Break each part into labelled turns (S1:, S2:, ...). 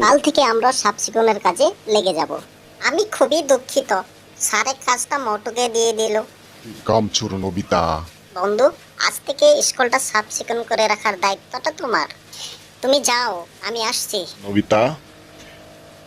S1: কাল থেকে আমরা সাবসিকনের কাজে লেগে যাব। আমি খুবই দুঃখিত, স্যারের কাজটা মোটুকে দিয়ে দিল।
S2: কামচুর নবিতা।
S1: বন্ধু, আজ থেকে স্কুলটা সাবসিকন করে রাখার দায়িত্বটা তোমার। তুমি যাও, আমি আসছি।
S2: নবিতা,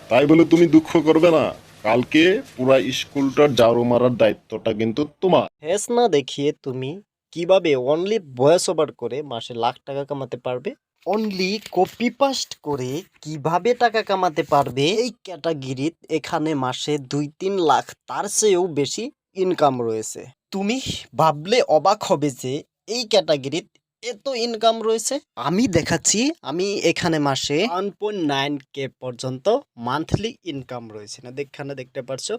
S2: তাই বলে তুমি দুঃখ করবে না। কালকে পুরা স্কুলটার ঝাড়ু মারার দায়িত্বটা কিন্তু তোমার।
S3: ফেস না দেখিয়ে তুমি কিভাবে অনলি ভয়েস ওভার করে মাসে লাখ টাকা কামাতে পারবে, অনলি কপি পাস্ট করে কিভাবে টাকা কামাতে পারবে, এই ক্যাটাগরিত এখানে মাসে 2-3 লাখ তার চেয়েও বেশি ইনকাম রয়েছে। তুমি ভাবলে অবাক হবে যে এই ক্যাটাগরিত এত ইনকাম রয়েছে। আমি দেখাচ্ছি, আমি এখানে মাসে 1.9K পর্যন্ত মান্থলি ইনকাম রয়েছে। না এখানে দেখতে পারছো,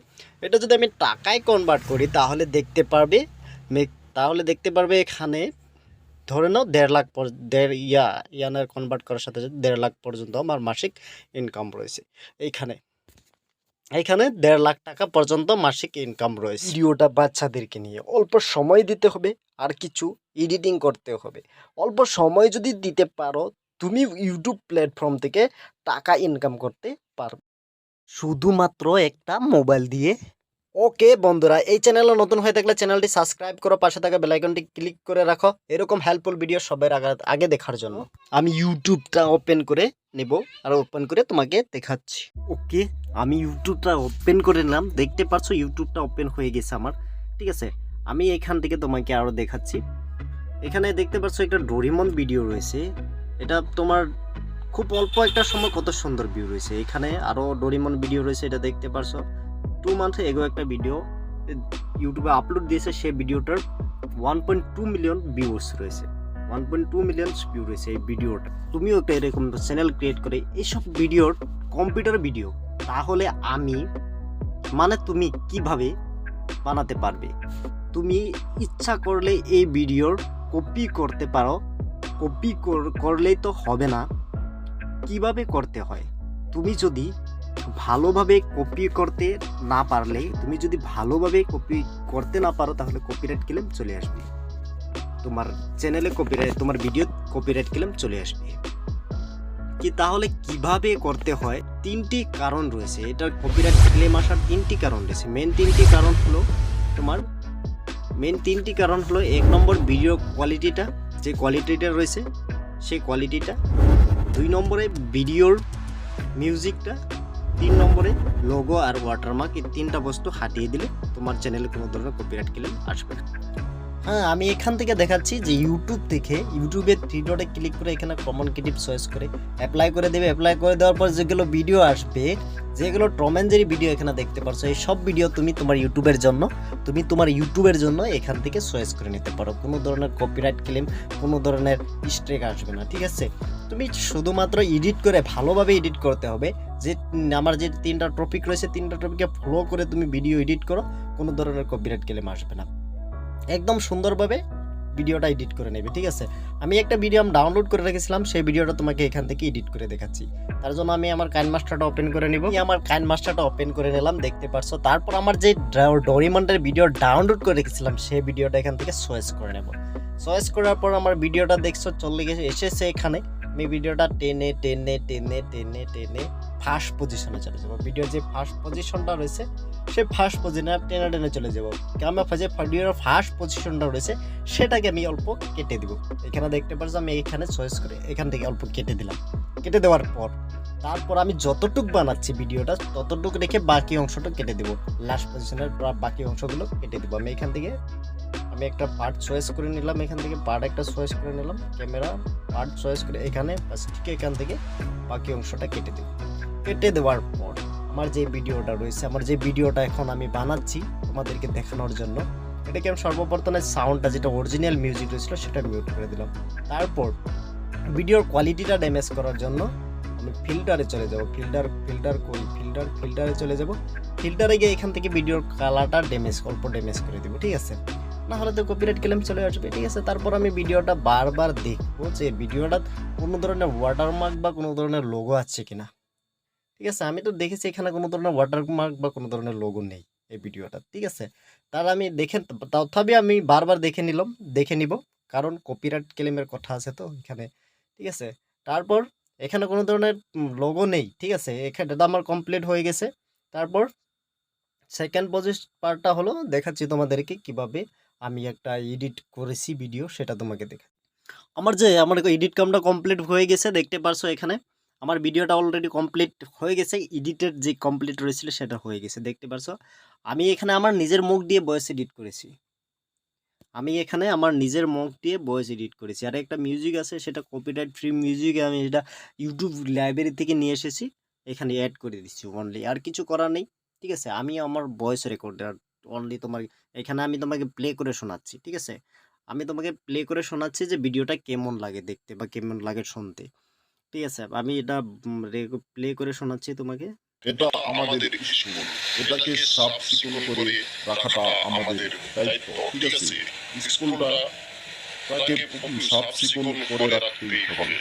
S3: এটা যদি আমি টাকায় কনভার্ট করি তাহলে দেখতে পারবে এখানে ধরে নাও 1.5 লাখ ইয়ানের কনভার্ট করার সাথে সাথে 1.5 লাখ পর্যন্ত আমার মাসিক ইনকাম রয়েছে। এইখানে 1.5 লাখ টাকা পর্যন্ত মাসিক ইনকাম রয়েছে। ভিডিওটা বাচ্চাদেরকে নিয়ে অল্প সময় দিতে হবে, আর কিছু এডিটিং করতে হবে। অল্প সময় যদি দিতে পারো, তুমি ইউটিউব প্ল্যাটফর্ম থেকে টাকা ইনকাম করতে পারবে শুধুমাত্র একটা মোবাইল দিয়ে। ওকে বন্ধুরা, এই চ্যানেলে নতুন হয়ে থাকলে চ্যানেলটি সাবস্ক্রাইব করো, পাশে থাকা বেল আইকনটি ক্লিক করে রাখো এরকম হেল্পফুল ভিডিও সবার আগে দেখার জন্য। আমি ইউটিউবটা ওপেন করে নেব আর ওপেন করে তোমাকে দেখাচ্ছি। ওকে, আমি ইউটিউবটা ওপেন করে নিলাম, দেখতে পাচ্ছ ইউটিউবটা ওপেন হয়ে গেছে আমার। ঠিক আছে, আমি এখান থেকে তোমাকে আরও দেখাচ্ছি। এখানে দেখতে পাচ্ছ একটা ডোরিমন ভিডিও রয়েছে, এটা তোমার খুব অল্প একটা সময় কত সুন্দর ভিউ রয়েছে। এখানে আরও ডোরিমন ভিডিও রয়েছে, এটা দেখতে পারছো 2 মান্থ এগো একটা ভিডিও ইউটিউবে আপলোড দিয়েছে, সেই ভিডিওটার 1.2 মিলিয়ন ভিউস রয়েছে। 1.2 মিলিয়ন ভিউ রয়েছে এই ভিডিওটা। তুমিও একটা এরকম চ্যানেল ক্রিয়েট করে এইসব ভিডিওর কম্পিউটার ভিডিও, তাহলে তুমি কিভাবে বানাতে পারবে। তুমি ইচ্ছা করলে এই ভিডিওর কপি করতে পারো, কপি করলেই তো হবে না, কিভাবে করতে হয়। তুমি যদি ভালোভাবে কপি করতে না পারলে, তুমি যদি ভালোভাবে কপি করতে না পারো, তাহলে কপিরাইট ক্লেম চলে আসবে তোমার চ্যানেলে, তোমার ভিডিও কপিরাইট ক্লেম চলে আসবে। তাহলে কিভাবে করতে হয়, 3টি কারণ রয়েছে। এটার কপিরাইট ক্লেম আসার 3টি কারণ রয়েছে। মেন 3টি কারণ হলো 1 নম্বর ভিডিও কোয়ালিটিটা, যে কোয়ালিটিটা রয়েছে সেই কোয়ালিটিটা। 2 নম্বরে ভিডিওর মিউজিকটা। 3 নম্বরে লোগো আর ওয়াটারমার্ক। এই 3টা বস্তু হাটিয়ে দিলে তোমার চ্যানেলে কোনো ধরনের কপিরাইট ক্লেম আসবে না। হ্যাঁ, আমি এখান থেকে দেখাচ্ছি যে ইউটিউবে 3 ডটে ক্লিক করে এখানে কমন ক্রিয়েটিভ চয়েস করে অ্যাপ্লাই করে দেবে। অ্যাপ্লাই করে দেওয়ার পর যেগুলো ভিডিও আসবে, যেগুলো টম অ্যান্ড জেরি ভিডিও এখানে দেখতে পারছো, এই সব ভিডিও তুমি তোমার ইউটিউবের জন্য এখান থেকে চয়েস করে নিতে পারো। কোনো ধরনের কপিরাইট ক্লেম, কোনো ধরনের স্ট্রাইক আসবে না। ঠিক আছে, তুমি শুধুমাত্র এডিট করে ভালোভাবে এডিট করতে হবে। যে আমার যে 3টা টপিক রয়েছে, 3টা টপিকে ফলো করে তুমি ভিডিও এডিট করো, কোনো ধরনের কপিরাইট ক্লেম আসবে না। একদম সুন্দরভাবে ভিডিওটা এডিট করে নেবে। ঠিক আছে, আমি একটা ভিডিও ডাউনলোড করে রেখেছিলাম, সেই ভিডিওটা তোমাকে এখান থেকে এডিট করে দেখাচ্ছি। তার জন্য আমি আমার কাইনমাস্টারটা ওপেন করে নিব। আমার কাইনমাস্টারটা ওপেন করে নিলাম, দেখতে পারছো। তারপর আমার যে ডোরিমনের ভিডিও ডাউনলোড করে রেখেছিলাম, সেই ভিডিওটা এখান থেকে চয়েস করে নেব। চয়েস করার পর আমার ভিডিওটা দেখছো চলে এসেছে এখানে। আমি ভিডিওটা টেনে ফার্স্ট পজিশনে চলে যাবো। ভিডিওর যে ফার্স্ট পজিশনটা রয়েছে, সেই ফার্স্ট পজিশনে টেনে চলে যাবো। কেমন যে ভিডিওর ফার্স্ট পজিশনটা রয়েছে সেটাকে আমি অল্প কেটে দিব। এখানে দেখতে পাচ্ছ আমি এখানে চয়েস করে এখান থেকে অল্প কেটে দিলাম। কেটে দেওয়ার পর তারপর আমি যতটুক বানাচ্ছি ভিডিওটা ততটুক রেখে বাকি অংশটা কেটে দেবো। লাস্ট পজিশনের বাকি অংশগুলো কেটে দেবো। আমি এখান থেকে একটা পার্ট চয়েস করে নিলাম, এখান থেকে পার্ট একটা চয়েস করে নিলাম, ক্যামেরা পার্ট চয়েস করে এখানে ঠিক এখান থেকে বাকি অংশটা কেটে দেবো। কেটে দেওয়ার পর আমার যে ভিডিওটা রয়েছে, আমার যে ভিডিওটা এখন আমি বানাচ্ছি তোমাদেরকে দেখানোর জন্য, এটাকে আমি সর্বপ্রথমে সাউন্ডটা যেটা অরিজিনাল মিউজিক রয়েছিল সেটা মিউট করে দিলাম। তারপর ভিডিওর কোয়ালিটিটা ড্যামেজ করার জন্য আমি ফিল্টারে চলে যাব। ফিল্টারে চলে যাব। ফিল্টারে গিয়ে এখান থেকে ভিডিওর কালারটা অল্প ড্যামেজ করে দিব। ঠিক আছে, না হলে তো কপিরাইট ক্লেম চলে আসবে। ঠিক আছে, তারপর আমি ভিডিওটা বারবার দেখবো যে ভিডিওটা কোনো ধরনের ওয়াটারমার্ক বা কোনো ধরনের লোগো আছে কিনা। ঠিক আছে, আমি তো দেখেছি এখানে কোনো ধরনের ওয়াটারমার্ক বা কোনো ধরনের লোগো নেই এই ভিডিওটা। ঠিক আছে, আমি তথাপি আমি বারবার দেখে নিব, কারণ কপিরাইট ক্লেমের কথা আছে তো এখানে। ঠিক আছে, তারপর এখানে কোনো ধরনের লোগো নেই, ঠিক আছে। এখানে এটা আমার কমপ্লিট হয়ে গেছে। তারপর সেকেন্ড পার্টটা হলো দেখাচ্ছি তোমাদেরকে কিভাবে আমি একটা এডিট করেছি ভিডিও, সেটা তোমাকে দেখা। আমার এডিট কামটা কমপ্লিট হয়ে গেছে, দেখতে পারছো এখানে আমার ভিডিওটা অলরেডি কমপ্লিট হয়ে গেছে। এডিটের যে কমপ্লিট হয়েছিল সেটা হয়ে গেছে, দেখতে পারছো। আমি এখানে আমার নিজের মুখ দিয়ে ভয়েস এডিট করেছি। আর একটা মিউজিক আছে, সেটা কপিরাইট ফ্রি মিউজিক, আমি এটা ইউটিউব লাইব্রেরি থেকে নিয়ে এসেছি, এখানে অ্যাড করে দিচ্ছি অনলি, আর কিছু করার নেই। ঠিক আছে, আমি আমার ভয়েস রেকর্ডার অনলি তোমার এখানে আমি তোমাকে প্লে করে শোনাচ্ছি। ঠিক আছে, আমি তোমাকে প্লে করে শোনাচ্ছি যে ভিডিওটা কেমন লাগে দেখতে বা কেমন লাগে শুনতে। ঠিক আছে, আমি এটা প্লে করে শোনাচ্ছি তোমাকে।
S2: এটা আমাদের স্কুল, এটাকে সাফ সিকুন করে রাখাটা আমাদের দায়িত্ব। ঠিক আছে, স্কুলটা তাকে সাফ সিকুন করে রাখতেই হবে।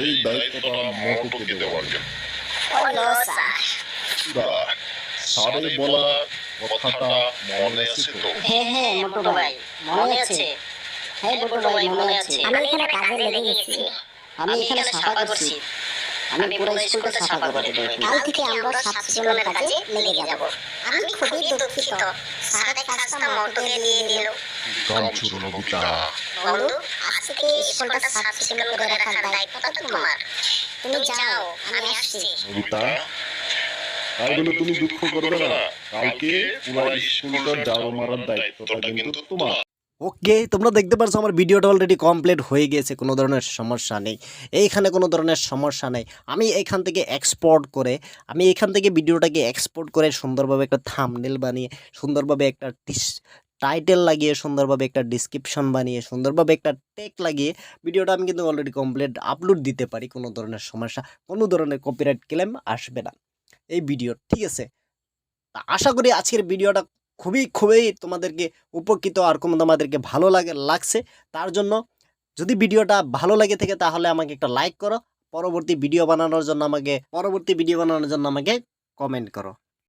S2: এই দায়িত্বটা মোটকে দেওয়ার জন্য স্যারের বলা কথাটা মনে আছে তো?
S1: হ্যাঁ হ্যাঁ মোটু ভাই, মনে আছে। হ্যাঁ মোটু ভাই, মনে আছে। আমি এখানে কাজে লেগে গেছি, আমি এখানে সাফা করছি, আমি পুরো স্কুলটা সাফা করে দেব। কাল থেকে আমরা সাফ সিকুনের কাজে লেগে যাব। আমি খুবই দুঃখিত, স্যারের কাজটা মোটুকে দিয়ে দিল।
S2: গান ছোড়ো নবিতা।
S1: বন্ধু, আজ থেকে স্কুলটা সাফ সিকুন করে রাখার দায়িত্বটা তোমার। তুমি যাও, আমি আসছি।
S2: নবিতা, তাই বলে তুমি দুঃখ করবে না। কালকে পুরো স্কুলটা ঝাড়ু মারার দায়িত্বটা কিন্তু তোমার।
S3: ওকে, তোমরা দেখতে পাচ্ছ আমার ভিডিওটা অলরেডি কমপ্লিট হয়ে গেছে, কোনো ধরনের সমস্যা নেই। এইখানে কোনো ধরনের সমস্যা নেই। আমি এখান থেকে ভিডিওটাকে এক্সপোর্ট করে সুন্দরভাবে একটা থাম্বনেল বানিয়ে, সুন্দরভাবে একটা টাইটেল লাগিয়ে, সুন্দরভাবে একটা ডিসক্রিপশন বানিয়ে, সুন্দরভাবে একটা টেক লাগিয়ে ভিডিওটা আমি কিন্তু অলরেডি কমপ্লিট আপলোড দিতে পারি। কোনো ধরনের সমস্যা, কোনো ধরনের কপিরাইট ক্লেম আসবে না এই ভিডিও। ঠিক আছে, তা আশা করি আজকের ভিডিওটা খুবই তোমাদেরকে উপকৃত আর তোমাদেরকে ভালো লাগছে। তার জন্য যদি ভিডিওটা ভালো লাগে থাকে তাহলে আমাকে একটা লাইক করো, পরবর্তী ভিডিও বানানোর জন্য আমাকে কমেন্ট করো।